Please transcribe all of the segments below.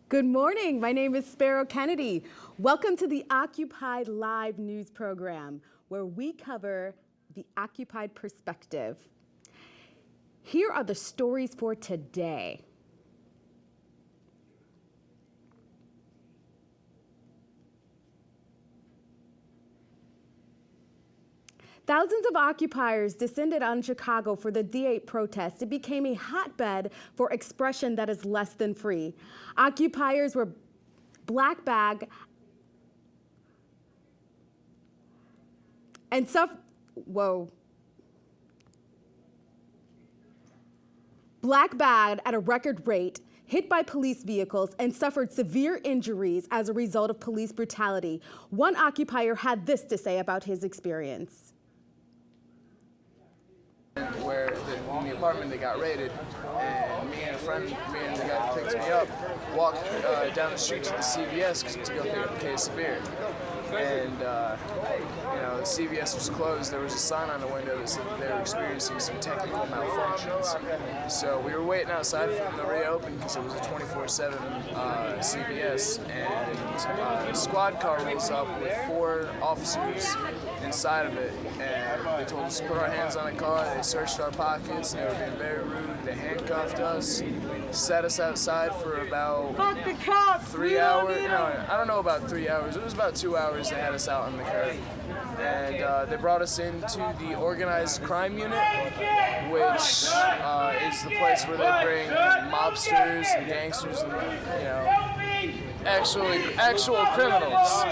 Good morning. My name is Sparrow Kennedy. Welcome to the Occupied Live news program, where we cover the occupied perspective. Here are the stories for today. Thousands of occupiers descended on Chicago for the D8 protest. It became a hotbed for expression that is less than free. Occupiers were black bagged and black bagged at a record rate, hit by police vehicles, and suffered severe injuries as a result of police brutality. One occupier had this to say about his experience. Where in the apartment they got raided, and me and a friend, me and the guy that picked me up, walked down the street to the CVS to go pick up a case of beer. And the CVS was closed. There was a sign on the window that said that they were experiencing some technical malfunctions. So we were waiting outside for them to reopen because it was a 24/7 CVS, and a squad car rolls up with 4 officers inside of it, and they told us to put our hands on the car. They searched our pockets. They were being very rude. They handcuffed us, set us outside for about 3 hours. No, I don't know about 3 hours. It was about 2 hours. They had us out on the curb, and they brought us into the organized crime unit, which is the place where they bring mobsters and gangsters and actual criminals.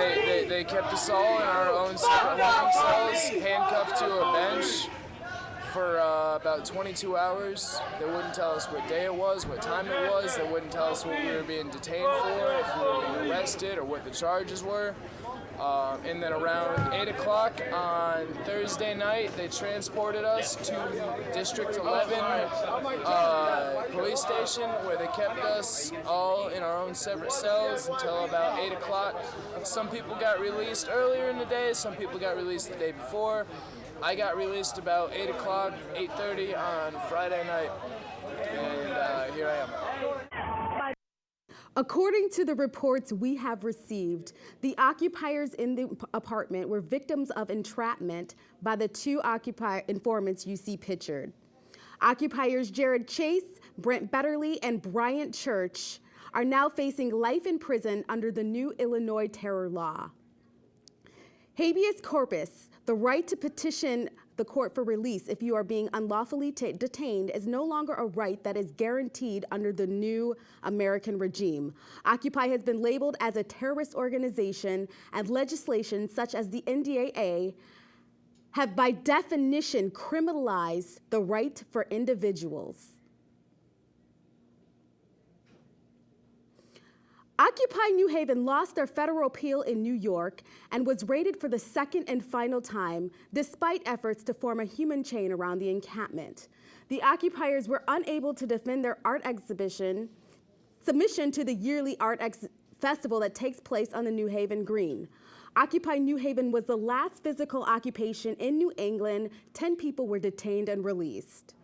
And they kept us all in our own separate holding cells, handcuffed to a bench for about 22 hours. They wouldn't tell us what day it was, what time it was. They wouldn't tell us what we were being detained for, if we were being arrested, or what the charges were. And then around 8 o'clock on Thursday night, they transported us to District 11 police station, where they kept us all in our own separate cells until about 8 o'clock. Some people got released earlier in the day, some people got released the day before. I got released about 8 o'clock, 8:30 on Friday night, and here I am. According to the reports we have received, the occupiers in the apartment were victims of entrapment by the 2 informants you see pictured. Occupiers Jared Chase, Brent Betterly, and Bryant Church are now facing life in prison under the new Illinois terror law. Habeas corpus, the right to petition the court for release if you are being unlawfully detained, is no longer a right that is guaranteed under the new American regime. Occupy has been labeled as a terrorist organization, and legislation such as the NDAA have by definition criminalized the right for individuals. Occupy New Haven lost their federal appeal in New York and was raided for the second and final time, despite efforts to form a human chain around the encampment. The occupiers were unable to defend their art exhibition submission to the yearly art festival that takes place on the New Haven Green. Occupy New Haven was the last physical occupation in New England. 10 people were detained and released.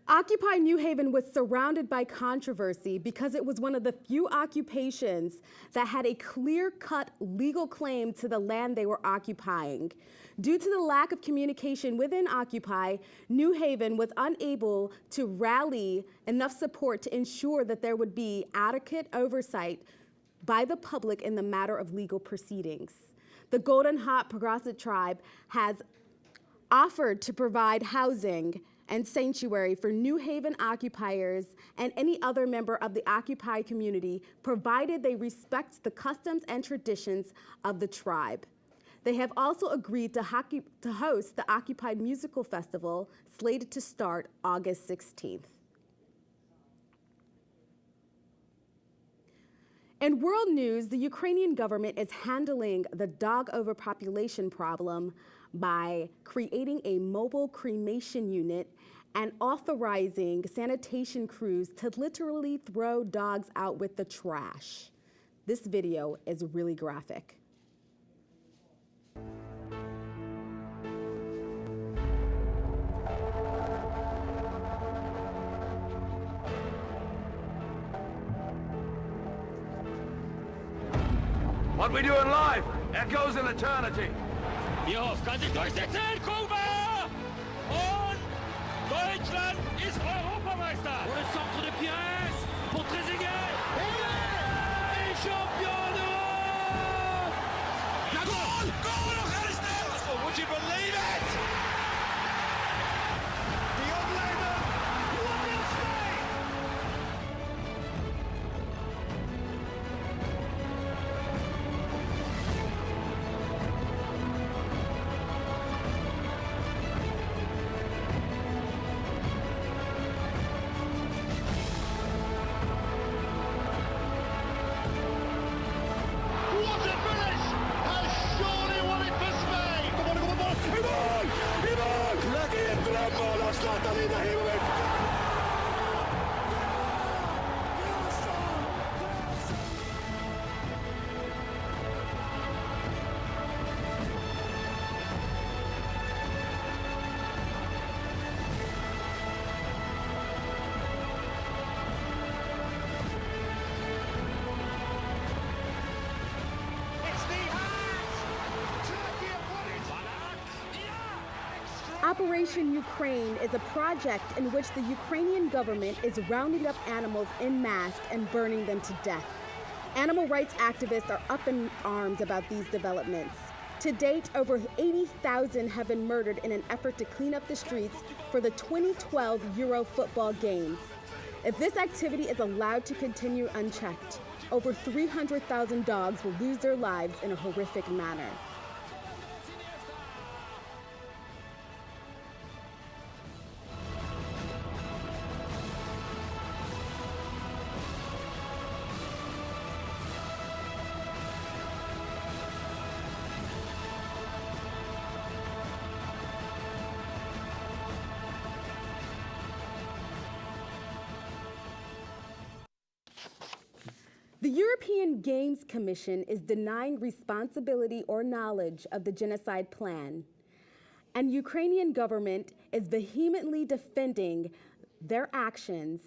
Occupy New Haven was surrounded by controversy because it was one of the few occupations that had a clear-cut legal claim to the land they were occupying. Due to the lack of communication within Occupy, New Haven was unable to rally enough support to ensure that there would be adequate oversight by the public in the matter of legal proceedings. The Golden Hot Progressive Tribe has offered to provide housing and sanctuary for New Haven occupiers and any other member of the Occupy community, provided they respect the customs and traditions of the tribe. They have also agreed to host the Occupied Musical Festival, slated to start August 16th. In world news, the Ukrainian government is handling the dog overpopulation problem by creating a mobile cremation unit and authorizing sanitation crews to literally throw dogs out with the trash. This video is really graphic. What we doing live echoes in eternity. Bierhoff kann sich durchsetzen, Kuba! Und Deutschland ist Europameister! Pour le centre de Pires, pour Trezeguet! Et champion d'Europe! La goal! Goal of Helston! Would you believe it? Bjorn Lehmann! What will stay? What a finish! Has surely won it for Spain! It's the hands! Turkey have won it! Operation Ukraine is a project in which the Ukrainian government is rounding up animals en masse and burning them to death. Animal rights activists are up in arms about these developments. To date, over 80,000 have been murdered in an effort to clean up the streets for the 2012 Euro football games. If this activity is allowed to continue unchecked, over 300,000 dogs will lose their lives in a horrific manner. The European Games Commission is denying responsibility or knowledge of the genocide plan, and Ukrainian government is vehemently defending their actions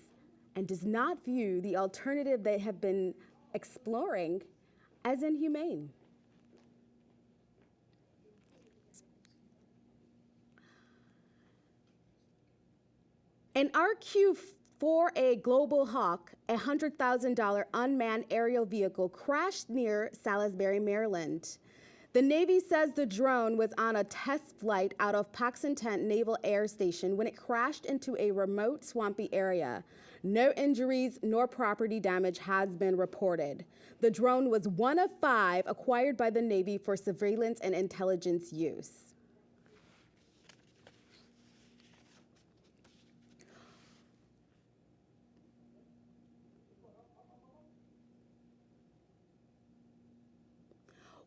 and does not view the alternative they have been exploring as inhumane. An RQ-4A Global Hawk, a $100,000 unmanned aerial vehicle, crashed near Salisbury, Maryland. The Navy says the drone was on a test flight out of Paxington Naval Air Station when it crashed into a remote, swampy area. No injuries nor property damage has been reported. The drone was one of 5 acquired by the Navy for surveillance and intelligence use.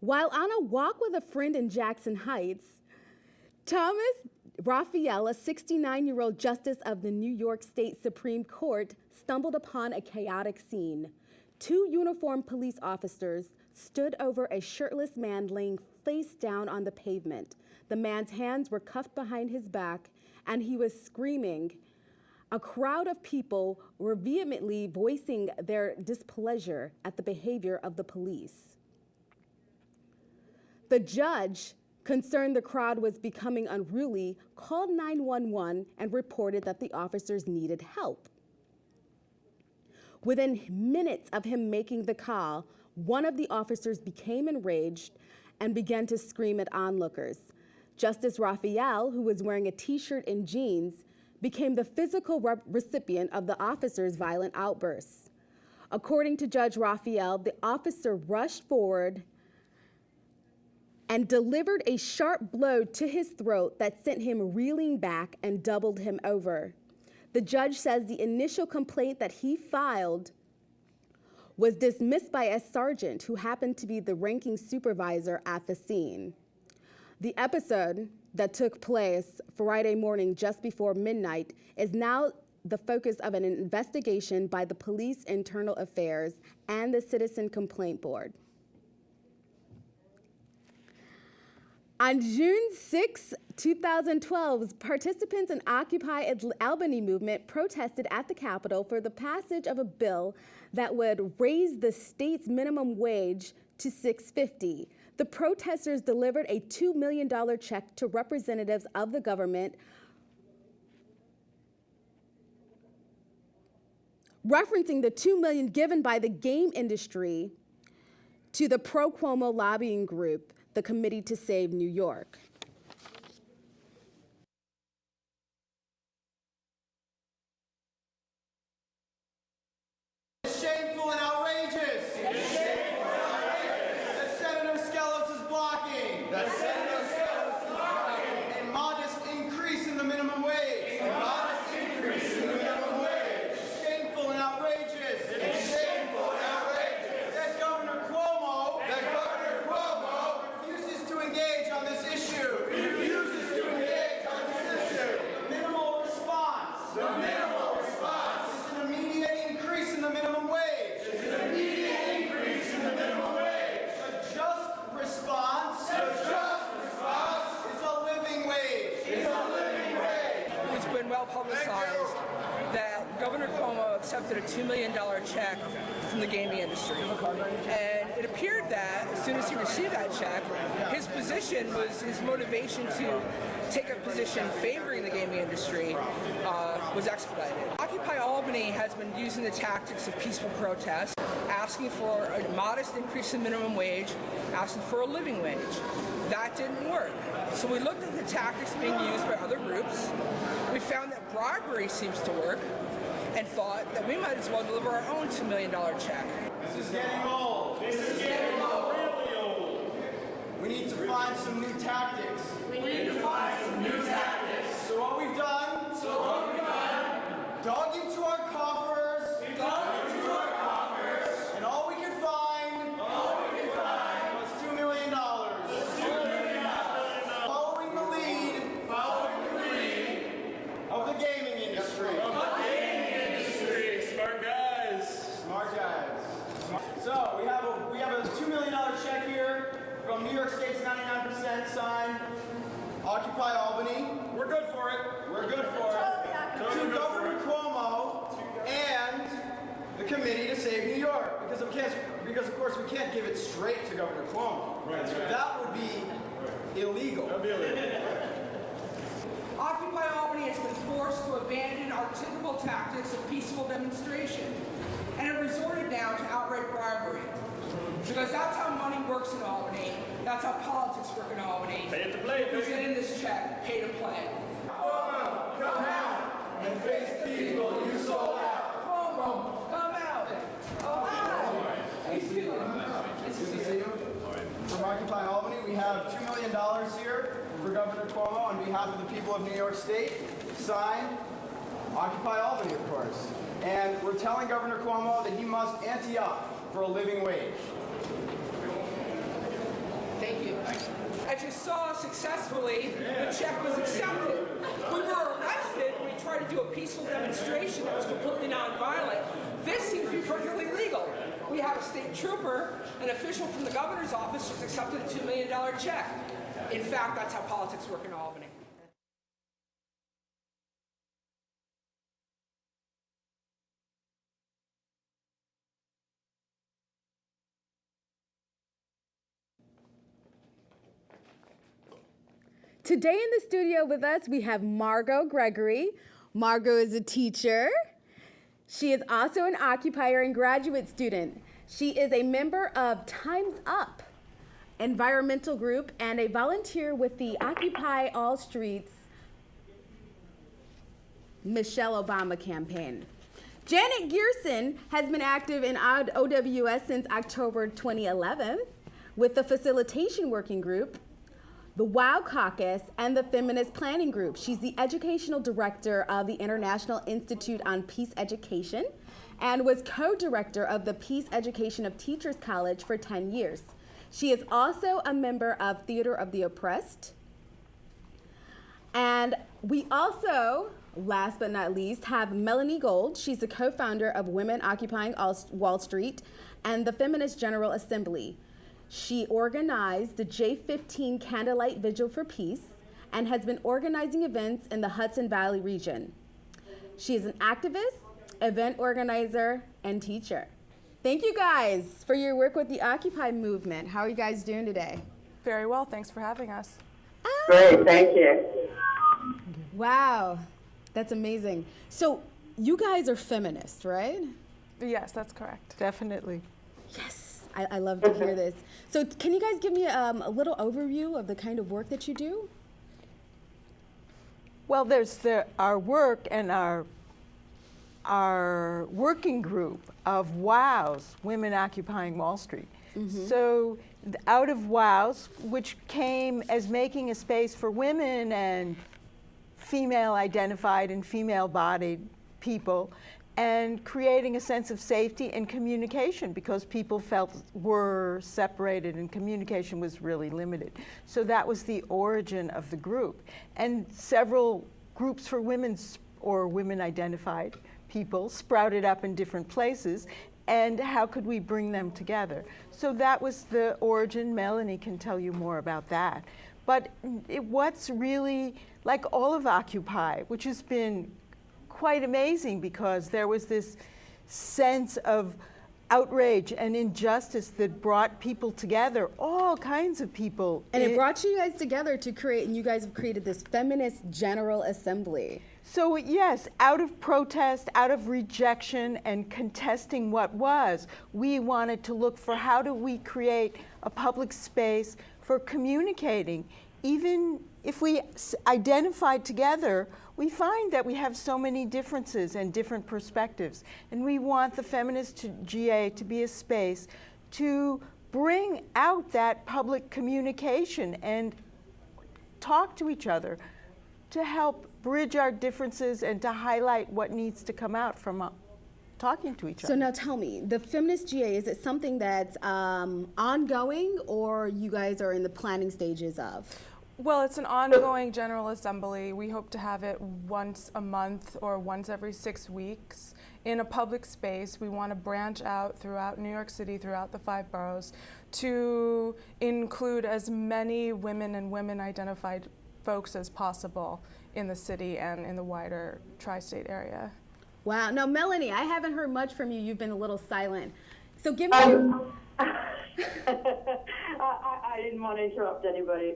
While on a walk with a friend in Jackson Heights, Thomas Raphael, a 69-year-old justice of the New York State Supreme Court, stumbled upon a chaotic scene. 2 uniformed police officers stood over a shirtless man laying face down on the pavement. The man's hands were cuffed behind his back, and he was screaming. A crowd of people were vehemently voicing their displeasure at the behavior of the police. The judge, concerned the crowd was becoming unruly, called 911 and reported that the officers needed help. Within minutes of him making the call, one of the officers became enraged and began to scream at onlookers. Justice Raphael, who was wearing a t-shirt and jeans, became the physical recipient of the officer's violent outbursts. According to Judge Raphael, the officer rushed forward and delivered a sharp blow to his throat that sent him reeling back and doubled him over. The judge says the initial complaint that he filed was dismissed by a sergeant who happened to be the ranking supervisor at the scene. The episode that took place Friday morning just before midnight is now the focus of an investigation by the Police Internal Affairs and the Citizen Complaint Board. On June 6, 2012, participants in Occupy Albany movement protested at the Capitol for the passage of a bill that would raise the state's minimum wage to $6.50. The protesters delivered a $2 million check to representatives of the government, referencing the $2 million given by the game industry to the pro-Cuomo lobbying group, the Committee to Save New York. It's shameful and outrageous. It's shameful and outrageous. That Senator Skelos is blocking. That Senator Skelos is blocking. A modest increase in the minimum wage. A modest increase in the minimum wage. It's shameful and outrageous. It's shameful and outrageous. That Governor Cuomo refuses to engage on this issue. Refuses to engage on this issue. Minimal response. The minimal response is an immediate increase in the minimum wage. It's an immediate increase in the minimum wage. A just response. A just response is a living wage. It's a living wage. It's been well publicized that Governor Cuomo accepted a $2 million check from the gaming industry. And it appeared that as soon as he received that check, his position was, his motivation to take a position favoring the gaming industry was expedited. Occupy Albany has been using the tactics of peaceful protest, asking for a modest increase in minimum wage, asking for a living wage. That didn't work. So we looked at the tactics being used by other groups. We found that bribery seems to work, and thought that we might as well deliver our own $2 million check. This is getting old. This is getting old. Really old. We need to find some new tactics. We need to find some new tactics. So what we've done, dug into our coffers. We've dug into our coffers. And all we could find, was $2 million. Following the lead of the gaming industry. Smart guys. So we have a $2 million check here from New York State's 99% signed Occupy Albany. We're good for it. We're good for it. To Governor Cuomo and the Committee to Save New York, because of course we can't give it straight to Governor Cuomo. Right. That would be illegal. That'd be illegal. Occupy Albany has been forced to abandon our typical tactics of peaceful demonstration and have resorted now to outright bribery. Because that's how money works in Albany, that's how politics work in Albany. Pay to play, baby. Presenting this check, pay to play. Cuomo, come out and face people you sold out. Cuomo, come out. Oh, hi. Nice to see you. From Occupy Albany, we have $2 million here for Governor Cuomo on behalf of the people of New York State. Signed, Occupy Albany, of course. And we're telling Governor Cuomo that he must ante up for a living wage. Thank you. As you saw successfully, the check was accepted. We were arrested when we tried to do a peaceful demonstration that was completely nonviolent. This seems to be perfectly legal. We have a state trooper, an official from the governor's office, just accepted a $2 million check. In fact, that's how politics work in Albany. Today in the studio with us, we have Margot Gregory. Margot is a teacher. She is also an occupier and graduate student. She is a member of Time's Up environmental group and a volunteer with the Occupy All Streets Michelle Obama campaign. Janet Gearson has been active in OWS since October 2011. with the Facilitation Working Group, the WOW Caucus, and the Feminist Planning Group. She's the Educational Director of the International Institute on Peace Education and was co-director of the Peace Education of Teachers College for 10 years. She is also a member of Theater of the Oppressed. And we also, last but not least, have Melanie Gold. She's the co-founder of Women Occupying Wall Street and the Feminist General Assembly. She organized the J15 Candlelight Vigil for Peace and has been organizing events in the Hudson Valley region. She is an activist, event organizer, and teacher. Thank you guys for your work with the Occupy movement. How are you guys doing today? Very well, thanks for having us. Great, thank you. Wow, that's amazing. So you guys are feminists, right? Yes, that's correct. Definitely. Yes, I love to hear this. So can you guys give me a little overview of the kind of work that you do? Well, there's our work and our working group of WOWs, Women Occupying Wall Street. So out of WOWs, which came as making a space for women and female identified and female bodied people, and creating a sense of safety and communication because people were separated and communication was really limited. So that was the origin of the group. And several groups for women or women identified people sprouted up in different places, and how could we bring them together? So that was the origin. Melanie can tell you more about that. But what's really, like all of Occupy, which has been quite amazing because there was this sense of outrage and injustice that brought people together, all kinds of people. And it brought you guys together to create, and you guys have created this Feminist General Assembly. So yes, out of protest, out of rejection and contesting what was, we wanted to look for how do we create a public space for communicating. Even if we identified together, we find that we have so many differences and different perspectives. And we want the Feminist GA to be a space to bring out that public communication and talk to each other, to help bridge our differences and to highlight what needs to come out from talking to each other. So now tell me, the Feminist GA, is it something that's ongoing or you guys are in the planning stages of? Well, it's an ongoing General Assembly. We hope to have it once a month or once every 6 weeks in a public space. We want to branch out throughout New York City, throughout the 5 boroughs, to include as many women and women-identified folks as possible in the city and in the wider tri-state area. Wow. Now, Melanie, I haven't heard much from you. You've been a little silent. So give me... I didn't want to interrupt anybody.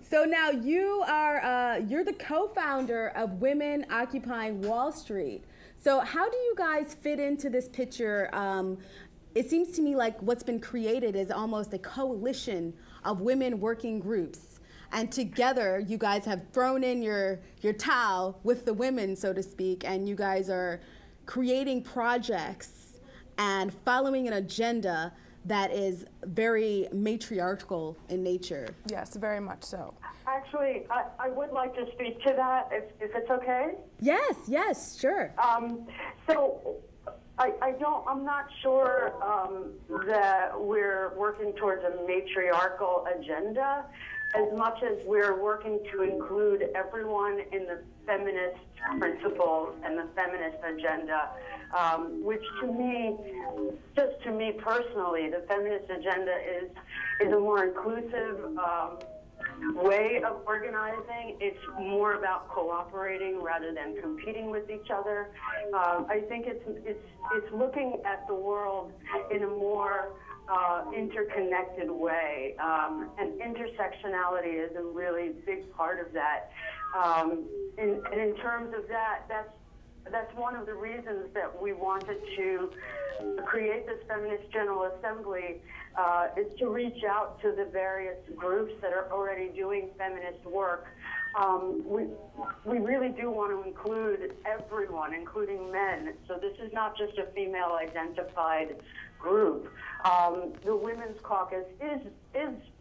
So now you are, you're the co-founder of Women Occupying Wall Street. So how do you guys fit into this picture? It seems to me like what's been created is almost a coalition of women working groups. And together, you guys have thrown in your towel with the women, so to speak, and you guys are creating projects and following an agenda that is very matriarchal in nature. Yes, very much so. Actually, I would like to speak to that, if it's okay. Yes, sure. So I'm not sure that we're working towards a matriarchal agenda as much as we're working to include everyone in the feminist principles and the feminist agenda, which to me, just to me personally, the feminist agenda is a more inclusive way of organizing. It's more about cooperating rather than competing with each other. I think it's looking at the world in a more interconnected way, and intersectionality is a really big part of that. And in terms of that, that's one of the reasons that we wanted to create this Feminist General Assembly, is to reach out to the various groups that are already doing feminist work we really do want to include everyone, including men. So this is not just a female-identified group. The Women's Caucus is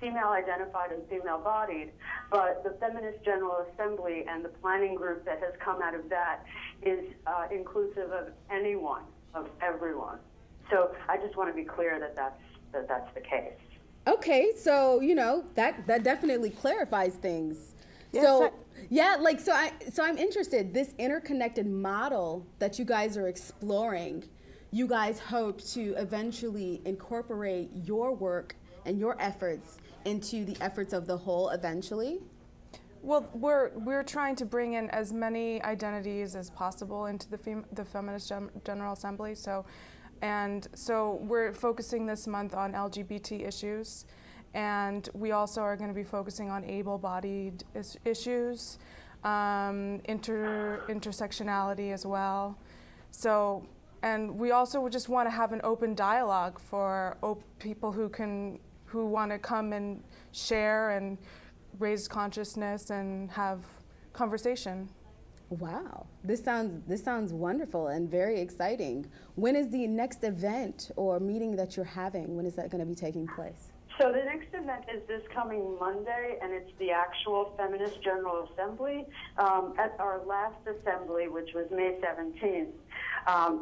female-identified and female-bodied, but the Feminist General Assembly and the planning group that has come out of that is inclusive of anyone, of everyone. So I just want to be clear that that's the case. Okay, so that definitely clarifies things. Yes, So I'm interested. This interconnected model that you guys are exploring, you guys hope to eventually incorporate your work and your efforts into the efforts of the whole eventually? Well, we're trying to bring in as many identities as possible into the Feminist General Assembly. So we're focusing this month on LGBT issues, and we also are going to be focusing on able-bodied issues, intersectionality as well. So, and we also just want to have an open dialogue for people who want to come and share and raise consciousness and have conversation. Wow, this sounds wonderful and very exciting. When is the next event or meeting that you're having? When is that going to be taking place? So the next event is this coming Monday, and it's the actual Feminist General Assembly. At our last assembly, which was May 17th,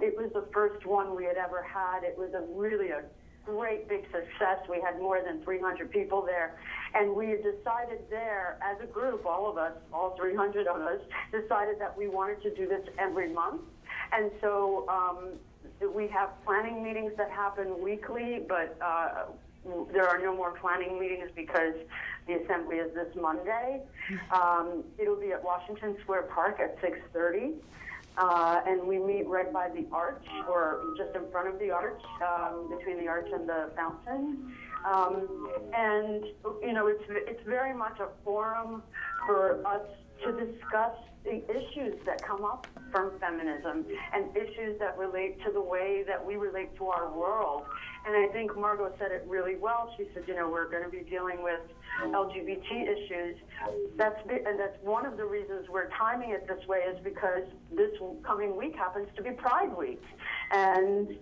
it was the first one we had ever had. It was really a great big success. We had more than 300 people there, and we had decided there as a group, all of us, all 300 of us, decided that we wanted to do this every month. And so we have planning meetings that happen weekly, but there are no more planning meetings because the assembly is this Monday. It'll be at Washington Square Park at 6:30. And we meet right by the arch, or just in front of the arch, between the arch and the fountain. And it's very much a forum for us to discuss the issues that come up from feminism and issues that relate to the way that we relate to our world. And I think Margot said it really well. She said, we're going to be dealing with LGBT issues. That's one of the reasons we're timing it this way, is because this coming week happens to be Pride Week. And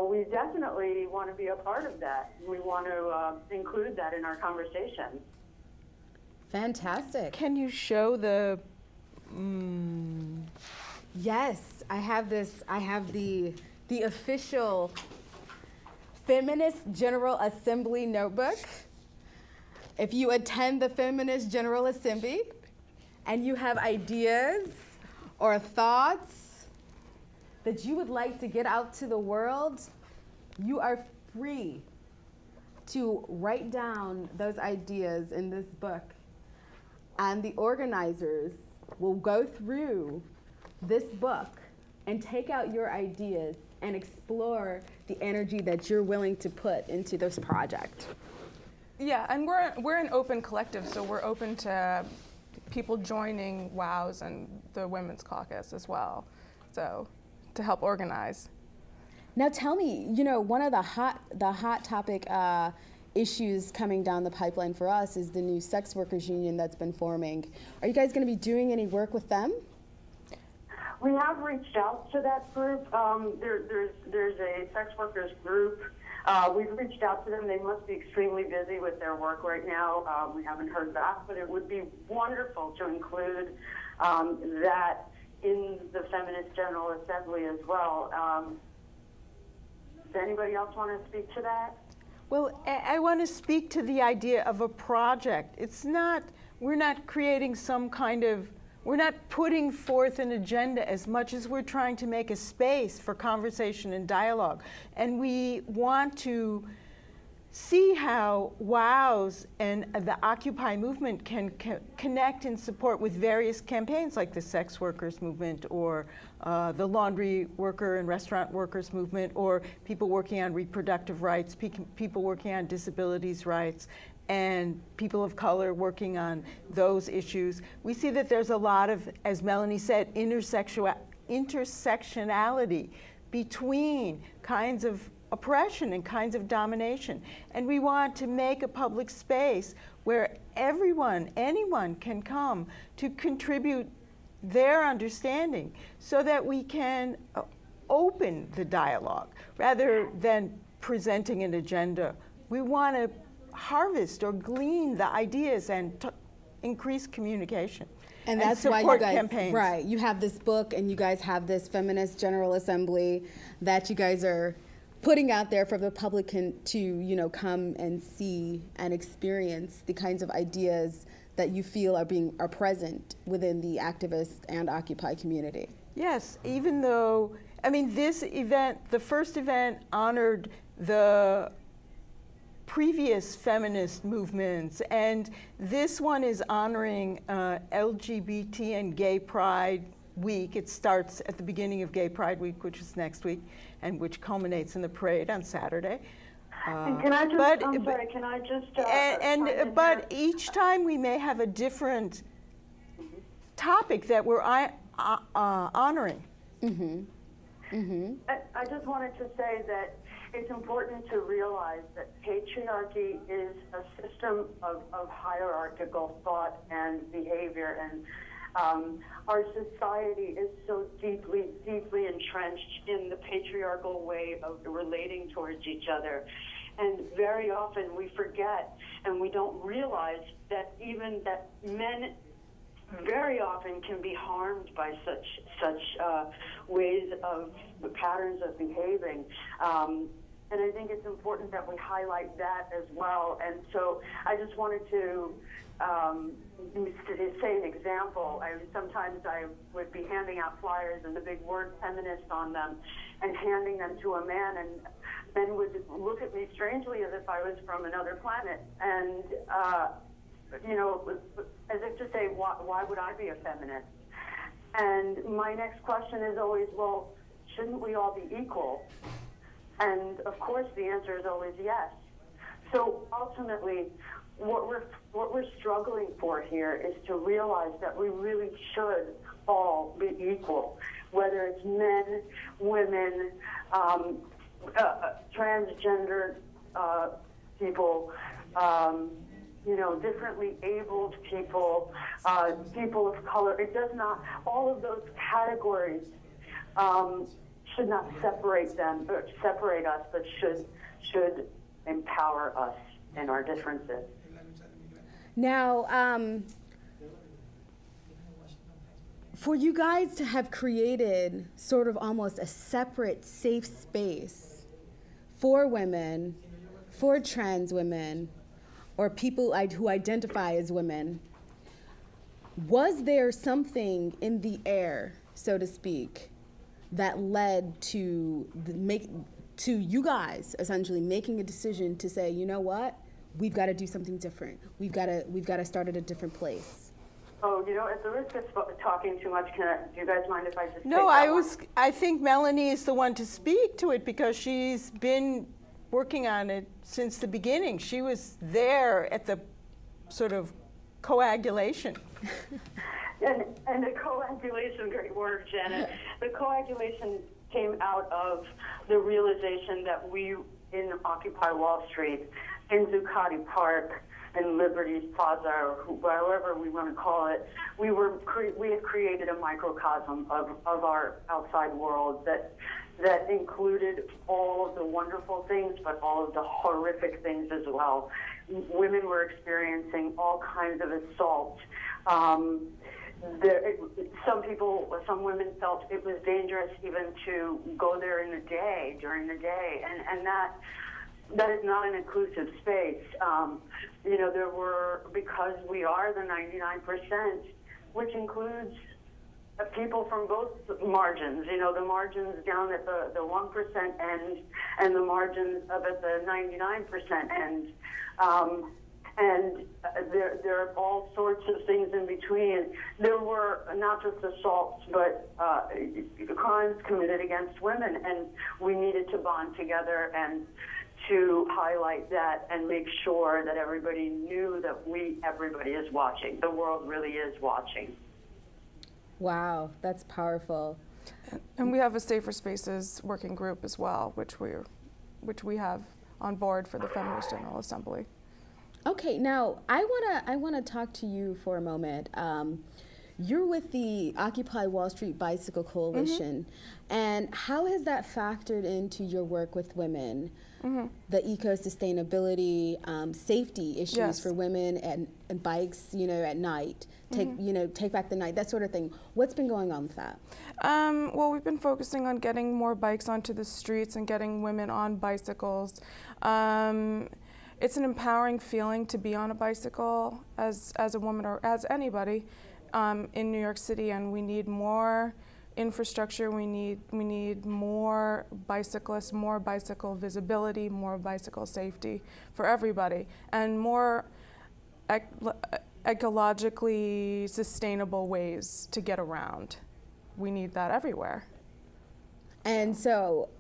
we definitely want to be a part of that. We want to include that in our conversation. Fantastic. Can you show the... Yes, I have the official Feminist General Assembly notebook. If you attend the Feminist General Assembly and you have ideas or thoughts that you would like to get out to the world, you are free to write down those ideas in this book. And the organizers will go through this book and take out your ideas and explore the energy that you're willing to put into this project. Yeah, and we're an open collective, so we're open to people joining WOWS and the Women's Caucus as well, so to help organize. Now tell me, one of the hot topic issues coming down the pipeline for us is the new sex workers union that's been forming. Are you guys going to be doing any work with them? We have reached out to that group. There's a sex workers group. We've reached out to them. They must be extremely busy with their work right now. We haven't heard back, but it would be wonderful to include that in the Feminist General Assembly as well. Does anybody else want to speak to that? Well, I want to speak to the idea of a project. We're not creating we're not putting forth an agenda as much as we're trying to make a space for conversation and dialogue. And we want to see how WOWS and the Occupy movement can connect and support with various campaigns like the sex workers movement, or the laundry worker and restaurant workers movement, or people working on reproductive rights, people working on disabilities rights, and people of color working on those issues. We see that there's a lot of, as Melanie said, intersectionality between kinds of oppression and kinds of domination. And we want to make a public space where everyone, anyone can come to contribute their understanding so that we can open the dialogue rather than presenting an agenda. We want to harvest or glean the ideas and increase communication. And that's support why you guys, campaigns. right, you have this book and you guys have this Feminist General Assembly that you guys are putting out there for the public to, come and see and experience the kinds of ideas that you feel are present within the activist and Occupy community. Yes, even though, this event, the first event honored the previous feminist movements, and this one is honoring LGBT and Gay Pride Week. It starts at the beginning of Gay Pride Week, which is next week, and which culminates in the parade on Saturday. And can I just, but each time we may have a different topic that we're honoring. I just wanted to say that it's important to realize that patriarchy is a system of hierarchical thought and behavior, and our society is so deeply entrenched in the patriarchal way of relating towards each other. And very often we forget and we don't realize that even that men very often can be harmed by such ways of patterns of behaving. And I think it's important that we highlight that as well. And so I just wanted to say an example. Sometimes I would be handing out flyers and the big word feminist on them and handing them to a man, and men would look at me strangely as if I was from another planet. And, as if to say, why would I be a feminist? And my next question is always, well, shouldn't we all be equal? And of course the answer is always yes. So ultimately, what we're struggling for here is to realize that we really should all be equal, whether it's men, women, transgender people, differently abled people, people of color. It does not, all of those categories should not separate us, but should empower us in our differences. Now, for you guys to have created sort of almost a separate safe space for women, for trans women, or people who identify as women, was there something in the air, so to speak, that led to you guys essentially making a decision to say, you know what, we've got to do something different. We've got to start at a different place. Oh, at the risk of talking too much, do you guys mind if I just? No, I think Melanie is the one to speak to it because she's been working on it since the beginning. She was there at the sort of coagulation. And the coagulation, great word, Janet. The coagulation came out of the realization that we in Occupy Wall Street, in Zuccotti Park, in Liberty Plaza, or however we want to call it, we had created a microcosm of our outside world that included all of the wonderful things, but all of the horrific things as well. Women were experiencing all kinds of assault. Some women felt it was dangerous even to go there during the day, and that is not an inclusive space. There were, because we are the 99%, which includes people from both margins, the margins down at the 1% end and the margins up at the 99% end. And there are all sorts of things in between. There were not just assaults, but crimes committed against women, and we needed to bond together and to highlight that and make sure that everybody knew that everybody is watching. The world really is watching. Wow, that's powerful. And we have a Safer Spaces working group as well, which we're which we have on board for the Feminist General Assembly. Okay, now I wanna talk to you for a moment. You're with the Occupy Wall Street Bicycle Coalition, and how has that factored into your work with women? The eco-sustainability, safety issues Yes. for women and bikes, at night, take back the night, that sort of thing. What's been going on with that? Well, we've been focusing on getting more bikes onto the streets and getting women on bicycles. It's an empowering feeling to be on a bicycle as a woman or as anybody in New York City, and we need more infrastructure. We need more bicyclists, more bicycle visibility, more bicycle safety for everybody, and more ecologically sustainable ways to get around. We need that everywhere. And so,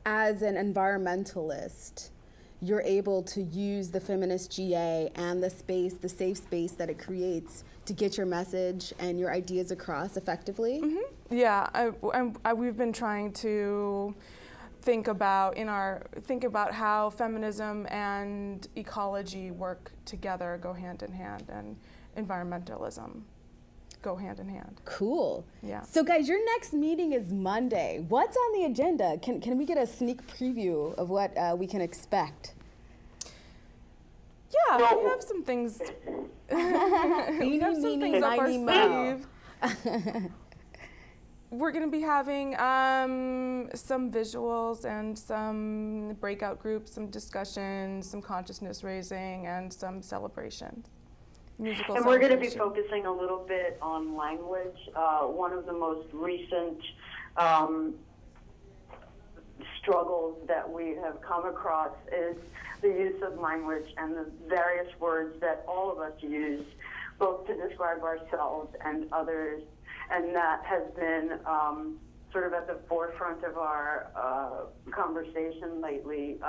as an environmentalist, you're able to use the feminist GA and the safe space that it creates to get your message and your ideas across effectively? Yeah, we've been trying to think about how feminism and ecology work together, go hand in hand, and environmentalism go hand in hand. Cool. Yeah. So guys, your next meeting is Monday. What's on the agenda? Can we get a sneak preview of what we can expect? Yeah, we have some things. We have some things up our sleeve. We're going to be having some visuals and some breakout groups, some discussions, some consciousness raising, and some celebrations. Musical and we're going to be celebration. focusing a little bit on language. One of the most recent struggles that we have come across is the use of language and the various words that all of us use, both to describe ourselves and others, and that has been sort of at the forefront of our conversation lately.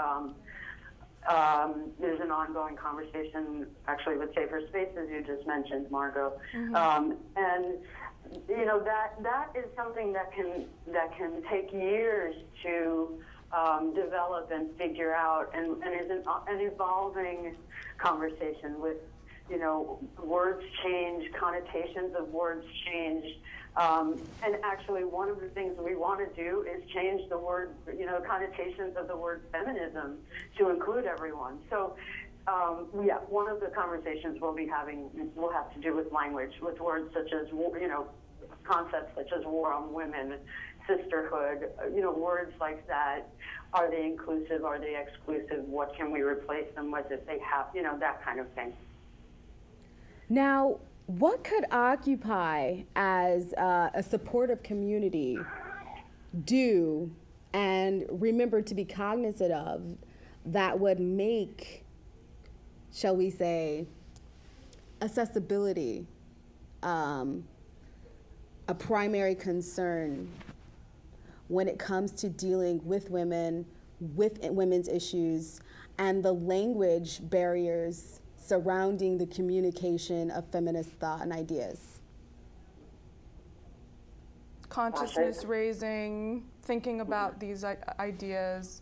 There's an ongoing conversation, actually, with Safer Spaces, you just mentioned, Margot, and that is something that can take years to develop and figure out, and is an evolving conversation with, words change, connotations of words change, and actually one of the things we want to do is change the word, connotations of the word feminism to include everyone. So, one of the conversations we'll be having will have to do with language, with words such as, concepts such as war on women, sisterhood, words like that. Are they inclusive? Are they exclusive? What can we replace them with if they have, that kind of thing. Now, what could Occupy as a supportive community do and remember to be cognizant of that would make, shall we say, accessibility a primary concern when it comes to dealing with women, with women's issues, and the language barriers surrounding the communication of feminist thought and ideas? Consciousness raising, thinking about these ideas,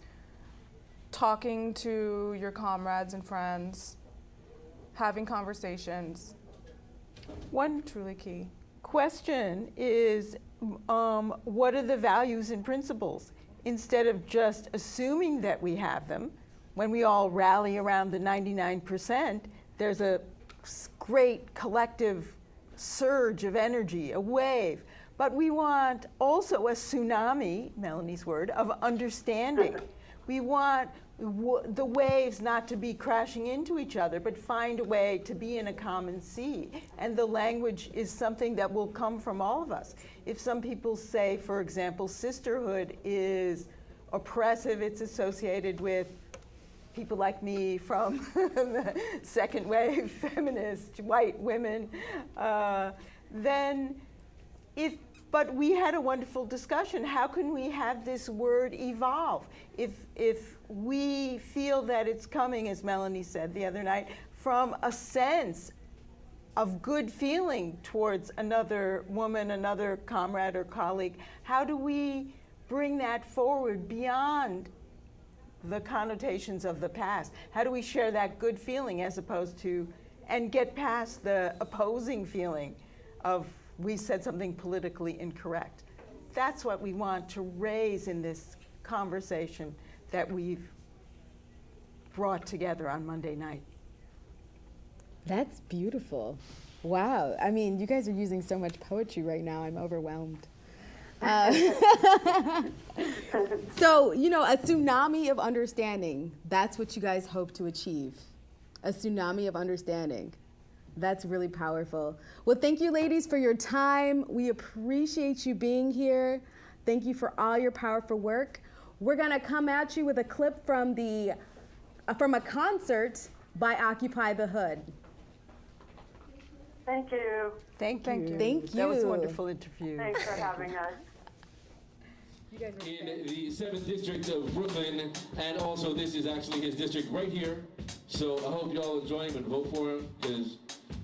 talking to your comrades and friends, having conversations. One truly key question is, what are the values and principles? Instead of just assuming that we have them, when we all rally around the 99%, there's a great collective surge of energy, a wave. But we want also a tsunami, Melanie's word, of understanding. We want the waves not to be crashing into each other, but find a way to be in a common sea. And the language is something that will come from all of us. If some people say, for example, sisterhood is oppressive, it's associated with people like me from the second wave feminist white women, but we had a wonderful discussion. How can we have this word evolve? If we feel that it's coming, as Melanie said the other night, from a sense of good feeling towards another woman, another comrade or colleague, how do we bring that forward beyond the connotations of the past? How do we share that good feeling as opposed to, and get past the opposing feeling of we said something politically incorrect? That's what we want to raise in this conversation that we've brought together on Monday night. That's beautiful. Wow. I mean, you guys are using so much poetry right now. I'm overwhelmed. So, you know, a tsunami of understanding. That's what you guys hope to achieve. A tsunami of understanding. That's really powerful. Well, thank you, ladies, for your time. We appreciate you being here. Thank you for all your powerful work. We're going to come at you with a clip from a concert by Occupy the Hood. Thank you. Thank you. Thank That was a you. wonderful interview. Thanks for having us. In the 7th district of Brooklyn, and also this is actually his district right here. So I hope y'all enjoy him and vote for him, because,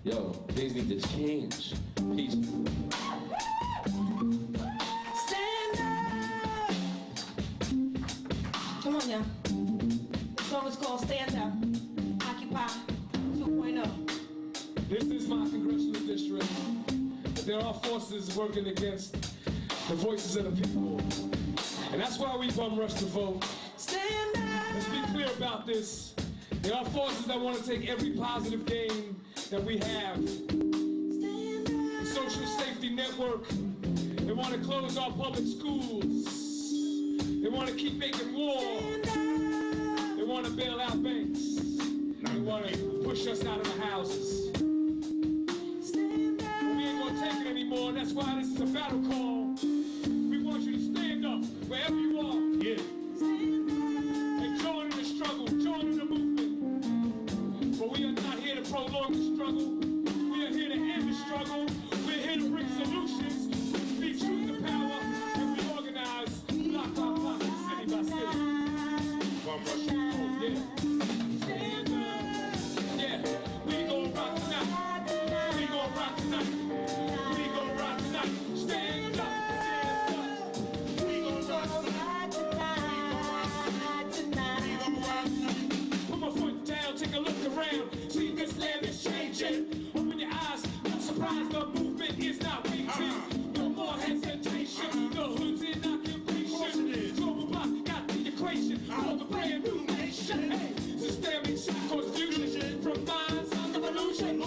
yo, things need to change. Peace. Stand up! Come on now. The song is called Stand Up. Occupy 2.0. This is my congressional district, but there are forces working against the voices of the people. And that's why we bum rush to vote. Stand up! Let's be clear about this. There are forces that want to take every positive gain that we have. The social safety network. They want to close our public schools. They want to keep making war. They want to bail out banks. They want to push us out of the houses. But we ain't going to take it anymore. That's why this is a battle call. We want you to stand up wherever you are. Yeah. And join in the struggle, join in the movement. But we are not here to prolong the struggle. We are here to end the struggle. We're here to bring solutions. We speak truth to power, and we organize block by block, city by city. Bum rush, oh yeah. Stand up. Yeah, we gon' rock tonight. We gon' rock tonight. We gon' rock tonight. Stand up. Put my foot down, take a look around. See this land is changing. Open your eyes, no surprise, the movement is not waiting. No more hesitation, the hood's in occupation. Global block got the equation for the brand new nation. Hey, systemic confusion from minds on the revolution.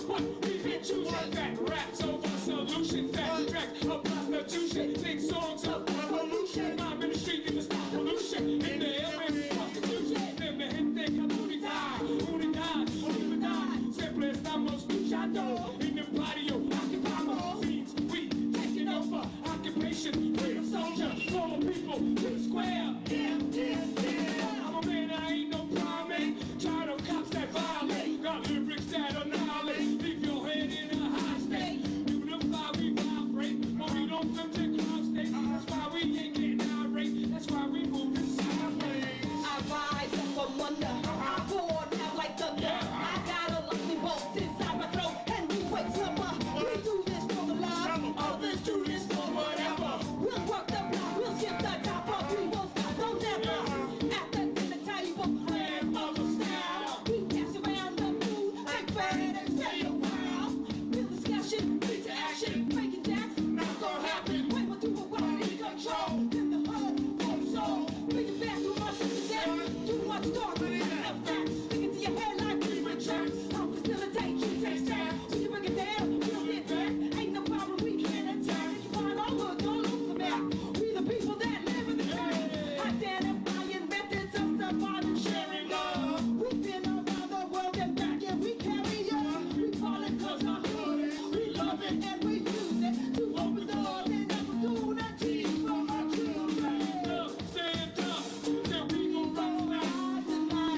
What we've been choosing, that raps over solutions, that track of prostitution, sing songs of revolution. My ministry is to stop pollution in the air and prostitution. Siempre estamos luchando en el barrio. Occupamos seeds, we taking over. Occupation, freedom soldier, former people to the square. I'm a man, I ain't no primate. Tired of cops that violate. Got lyrics that annihilate. Leave your head in a high state. Unify, we vibrate. But we don't come to crowd state. That's why we ain't getting irate. That's why we move sideways. I rise up from under. I pour down like thunder. I got a lovely bolt inside my throat, and you wait slumber. We do this for the love, others do this for whatever. We'll work the block, we'll skip the top up, we won't stop, don't never. At the dinner table, grandmother style, we pass around the food, like bread and stay a while. Real discussion, lead to action, breaking jacks, not gonna happen. Wait, we'll do it right in control. In the hood, home soul, bring it back to us in the day. Too much talk, but it's not facts. Think into your head like we return. I'll facilitate, you take time. So you bring it down, we'll get back. Ain't no problem, we can't attack. You find all hoods all over the map. We the people that live in the trash. Identifying methods of survival, sharing love. We've been around the world and back, and we carry on. We call it 'cause our hood. We love it and we use it to open doors and opportunities for our children. Stand up, then we gon' rock tonight.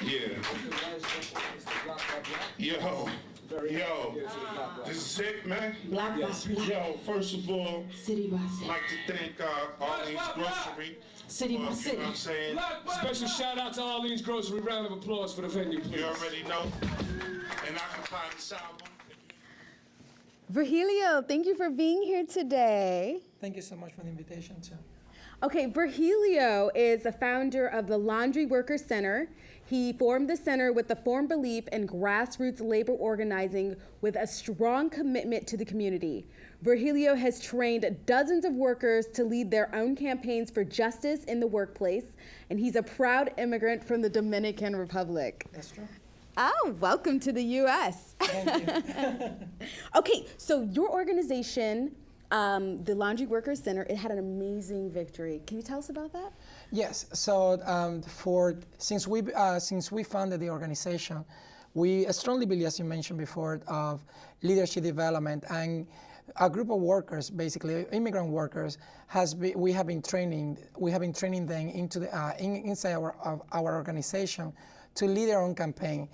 Yeah. Yo, this is it, man. Black box, black. Yo, first of all, City by city. I'd like to thank Arlene's Grocery. City by You know city. what I'm saying? Special shout out to Arlene's Grocery. Round of applause for the venue, please. You already know. And occupy this album. Virgilio, thank you for being here today. Thank you so much for the invitation, too. Okay, Virgilio is the founder of the Laundry Workers Center. He formed the center with the firm belief in grassroots labor organizing with a strong commitment to the community. Virgilio has trained dozens of workers to lead their own campaigns for justice in the workplace, and he's a proud immigrant from the Dominican Republic. That's true. Oh, welcome to the U.S. Thank you. Okay, so your organization, the Laundry Workers Center, it had an amazing victory. Can you tell us about that? Yes. So since we founded the organization, we strongly believe, as you mentioned before, of leadership development, and a group of workers, basically immigrant workers, we have been training them into inside our organization to lead their own campaign.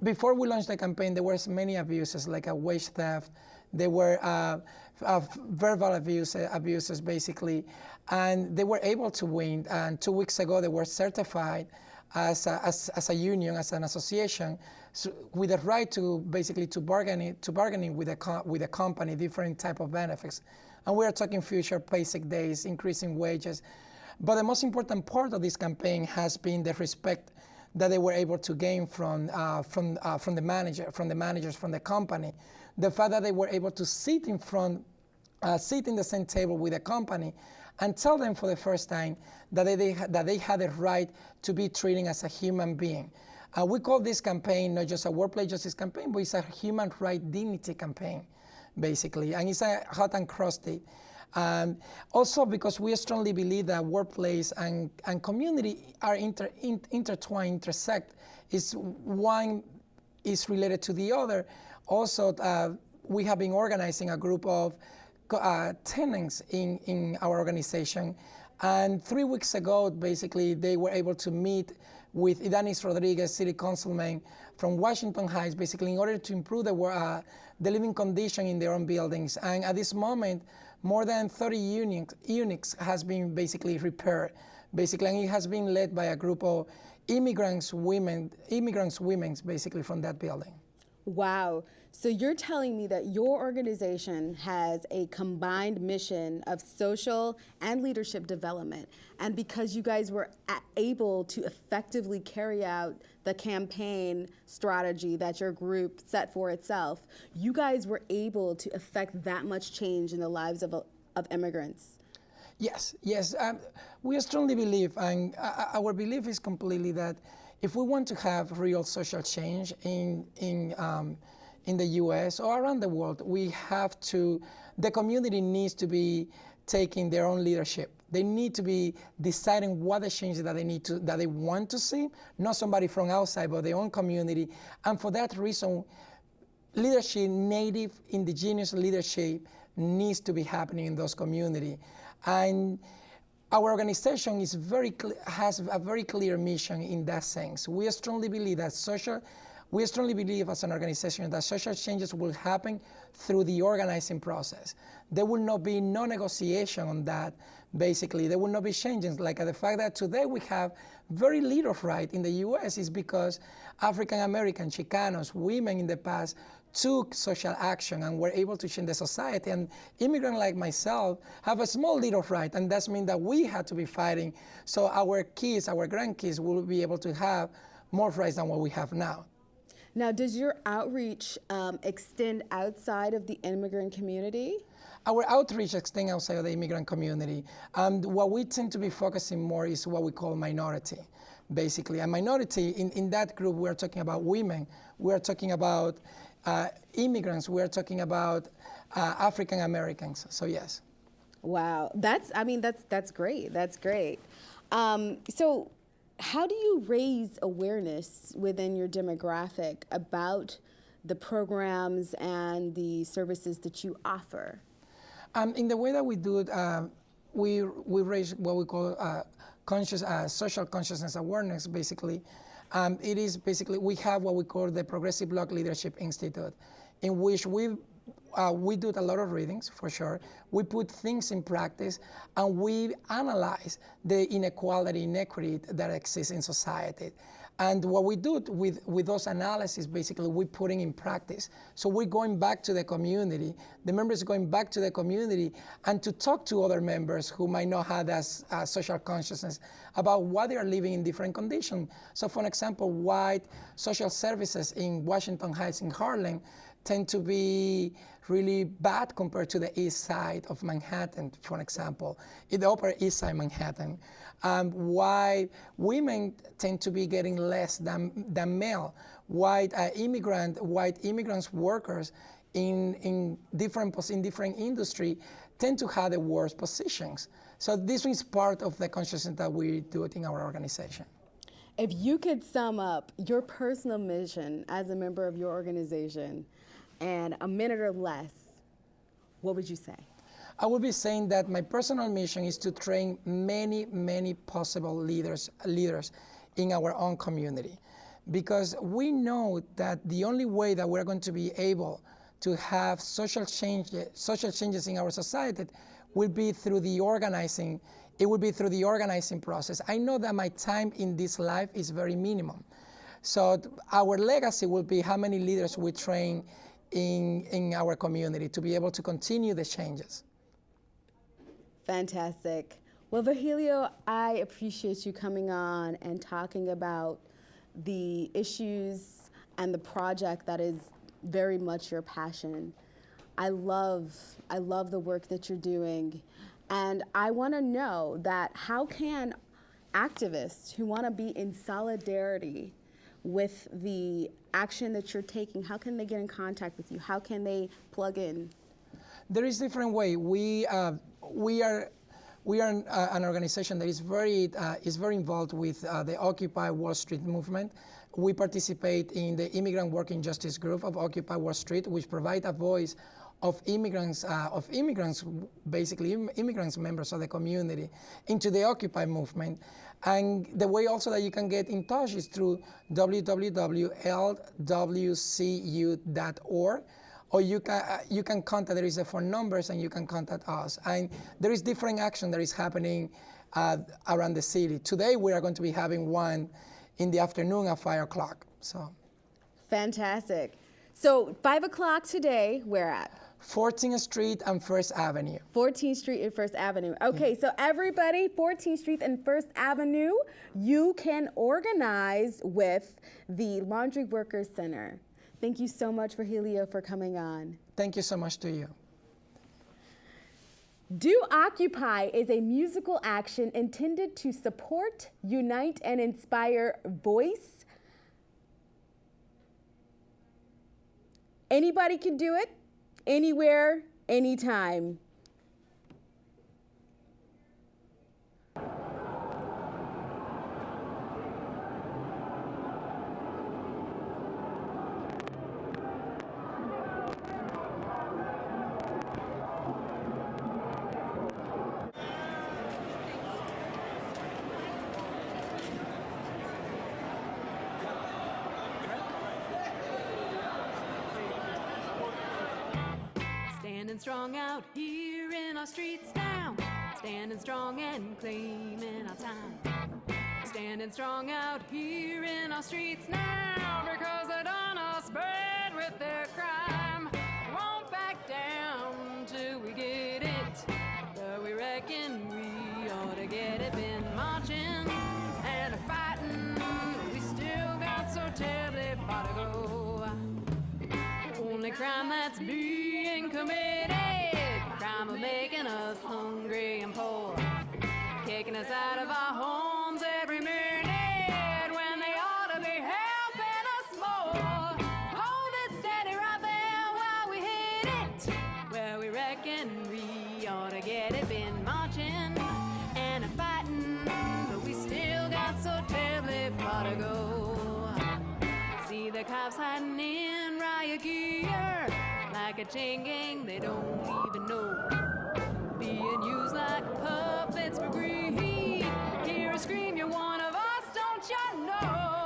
Before we launched the campaign, there were many abuses like a wage theft. There were verbal abuses, basically, and they were able to win. And 2 weeks ago, they were certified as a union, as an association, with the right to basically to bargaining with a company, different type of benefits. And we are talking future basic days, increasing wages. But the most important part of this campaign has been the respect that they were able to gain from the managers, from the company. The fact that they were able to sit in the same table with the company and tell them for the first time that they had the right to be treated as a human being. We call this campaign not just a workplace justice campaign, but it's a human right dignity campaign, basically, and it's a hot and crusty. Also because we strongly believe that workplace and community are intertwined, intersect. One is related to the other. Also, we have been organizing a group of tenants in our organization. And 3 weeks ago, basically, they were able to meet with Idanis Rodriguez, city councilman from Washington Heights, basically in order to improve the living condition in their own buildings. And at this moment, more than 30 units has been basically repaired, basically, and it has been led by a group of immigrants women, basically from that building. Wow. So you're telling me that your organization has a combined mission of social and leadership development. And because you guys were able to effectively carry out the campaign strategy that your group set for itself, you guys were able to affect that much change in the lives of immigrants. Yes. We strongly believe, and our belief is completely that if we want to have real social change in the U.S. or around the world, the community needs to be taking their own leadership. They need to be deciding what the changes that they want to see, not somebody from outside, but their own community. And for that reason, leadership, native, indigenous leadership, needs to be happening in those communities. And our organization has a very clear mission in that sense. We strongly believe that we strongly believe as an organization that social changes will happen through the organizing process. There will not be no negotiation on that, basically. There will not be changes. Like the fact that today we have very little right in the US is because African American, Chicanos, women in the past took social action and were able to change the society. And immigrants like myself have a small little right, and that means that we had to be fighting so our kids, our grandkids will be able to have more rights than what we have now. Now, does your outreach extend outside of the immigrant community? Our outreach extends outside of the immigrant community. What we tend to be focusing more is what we call minority, basically. A minority, in that group, we're talking about women, we're talking about immigrants, we're talking about African Americans, so yes. Wow, that's great, that's great. So how do you raise awareness within your demographic about the programs and the services that you offer? In the way that we do it, we raise what we call social consciousness awareness, basically. It is basically, we have what we call the Progressive Black Leadership Institute, in which we do a lot of readings, for sure. We put things in practice, and we analyze the inequity that exists in society. And what we do with those analyses, basically, we're putting in practice. So we're going back to the community, the members going back to the community, and to talk to other members who might not have that social consciousness about why they are living in different conditions. So for example, white social services in Washington Heights in Harlem tend to be really bad compared to the east side of Manhattan, for example, in the Upper East Side Manhattan. Why women tend to be getting less than male. White immigrants workers in different industry tend to have the worst positions. So this is part of the consciousness that we do it in our organization. If you could sum up your personal mission as a member of your organization in a minute or less, what would you say? I would be saying that my personal mission is to train many, many possible leaders in our own community, because we know that the only way that we're going to be able to have social changes in our society will be through the organizing. It will be through the organizing process. I know that my time in this life is very minimum. So our legacy will be how many leaders we train in our community to be able to continue the changes. Fantastic. Well, Virgilio, I appreciate you coming on and talking about the issues and the project that is very much your passion. I love the work that you're doing. And I want to know that how can activists who want to be in solidarity with the action that you're taking, how can they get in contact with you? How can they plug in? There is different way. We are an organization that is very involved with the Occupy Wall Street movement. We participate in the Immigrant Working Justice Group of Occupy Wall Street, which provide a voice of immigrants, basically immigrants, members of the community, into the Occupy movement. And the way also that you can get in touch is through www.lwcu.org, or you can contact, there is a phone numbers, and you can contact us. And there is different action that is happening around the city. Today we are going to be having one in the afternoon at 5 o'clock. So. Fantastic. So 5 o'clock today, where at? 14th Street and First Avenue. 14th Street and First Avenue. Okay, so everybody, 14th Street and First Avenue, you can organize with the Laundry Workers Center. Thank you so much, Virgilio, for coming on. Thank you so much to you. Do Occupy is a musical action intended to support, unite, and inspire voice. Anybody can do it, anywhere, anytime. Standing strong out here in our streets now, standing strong and claiming our time. Standing strong out here in our streets now, because they done us bad with their crime. Won't back down till we get it, but we reckon we ought to get it. Been marching and fighting, we still got so terribly far to go. Only crime that's being committed, crime of making us hungry and poor, kicking us out of our homes every minute when they ought to be helping us more. Hold it steady right there while we hit it, where we reckon we ought to get it. Been marching and fighting, but we still got so terribly far to go. See the cops hiding in riot gear, like a chain gang they don't even know, being used like puppets for greed. Hear a scream, you're one of us, don't you know?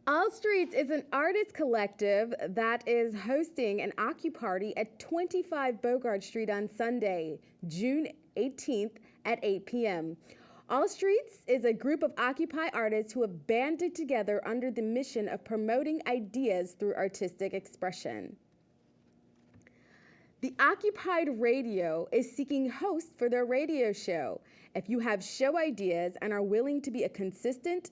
All Streets is an artist collective that is hosting an Occuparty at 25 Bogart Street on Sunday, June 18th at 8 p.m. All Streets is a group of Occupy artists who have banded together under the mission of promoting ideas through artistic expression. The Occupied Radio is seeking hosts for their radio show. If you have show ideas and are willing to be a consistent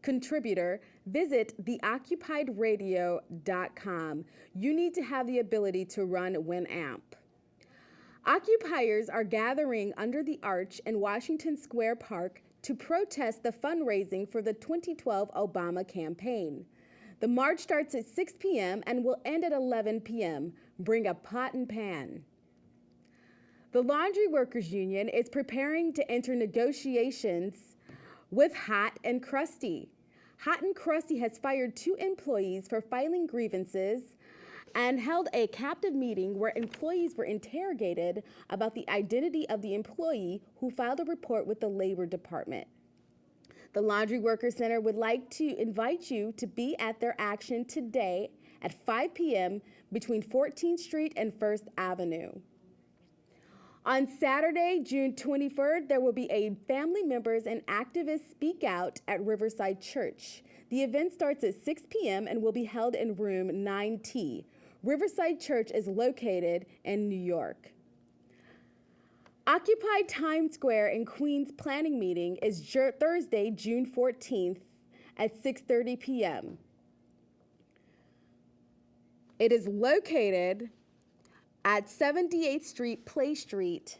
contributor, visit theoccupiedradio.com. You need to have the ability to run Winamp. Occupiers are gathering under the arch in Washington Square Park to protest the fundraising for the 2012 Obama campaign. The march starts at 6 p.m. and will end at 11 p.m. Bring a pot and pan. The Laundry Workers Union is preparing to enter negotiations with Hot and Crusty. Hot and Crusty has fired 2 employees for filing grievances and held a captive meeting where employees were interrogated about the identity of the employee who filed a report with the Labor Department. The Laundry Workers Center would like to invite you to be at their action today at 5 p.m. between 14th Street and 1st Avenue. On Saturday, June 23rd, there will be a family members and activists speak out at Riverside Church. The event starts at 6 p.m. and will be held in room 9T. Riverside Church is located in New York. Occupy Times Square in Queens planning meeting is Thursday, June 14th at 6:30 p.m. It is located at 78th Street, Play Street,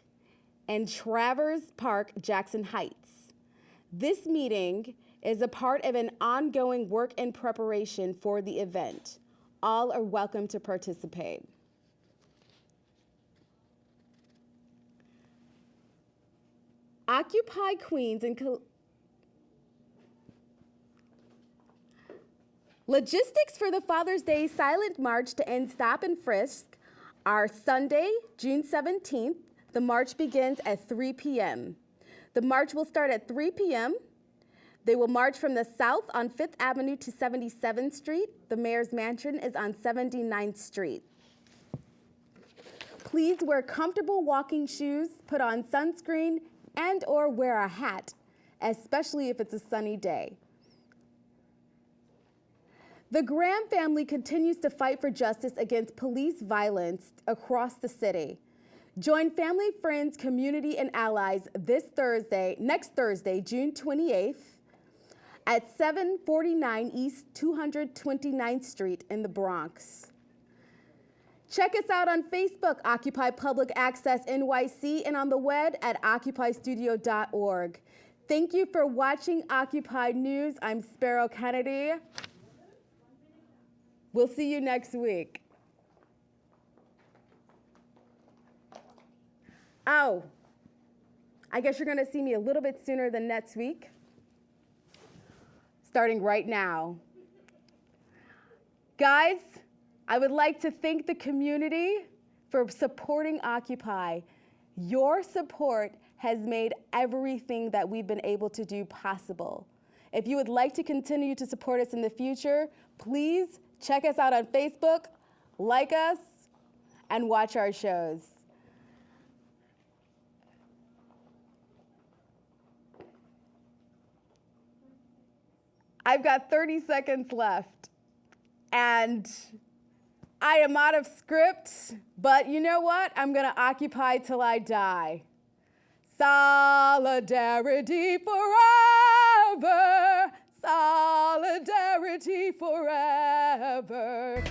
and Travers Park, Jackson Heights. This meeting is a part of an ongoing work in preparation for the event. All are welcome to participate. Occupy Queens and logistics for the Father's Day silent march to end stop and frisk are Sunday, June 17th. The march begins at 3 p.m. The march will start at 3 p.m. They will march from the south on 5th Avenue to 77th Street. The mayor's mansion is on 79th Street. Please wear comfortable walking shoes, put on sunscreen, and or wear a hat, especially if it's a sunny day. The Graham family continues to fight for justice against police violence across the city. Join family, friends, community, and allies next Thursday, June 28th at 749 East 229th Street in the Bronx. Check us out on Facebook, Occupy Public Access NYC, and on the web at occupystudio.org. Thank you for watching Occupy News. I'm Sparrow Kennedy. We'll see you next week. Oh, I guess you're going to see me a little bit sooner than next week, starting right now. Guys, I would like to thank the community for supporting Occupy. Your support has made everything that we've been able to do possible. If you would like to continue to support us in the future, please check us out on Facebook, like us, and watch our shows. I've got 30 seconds left, and I am out of script, but you know what? I'm gonna occupy till I die. Solidarity forever, solidarity forever.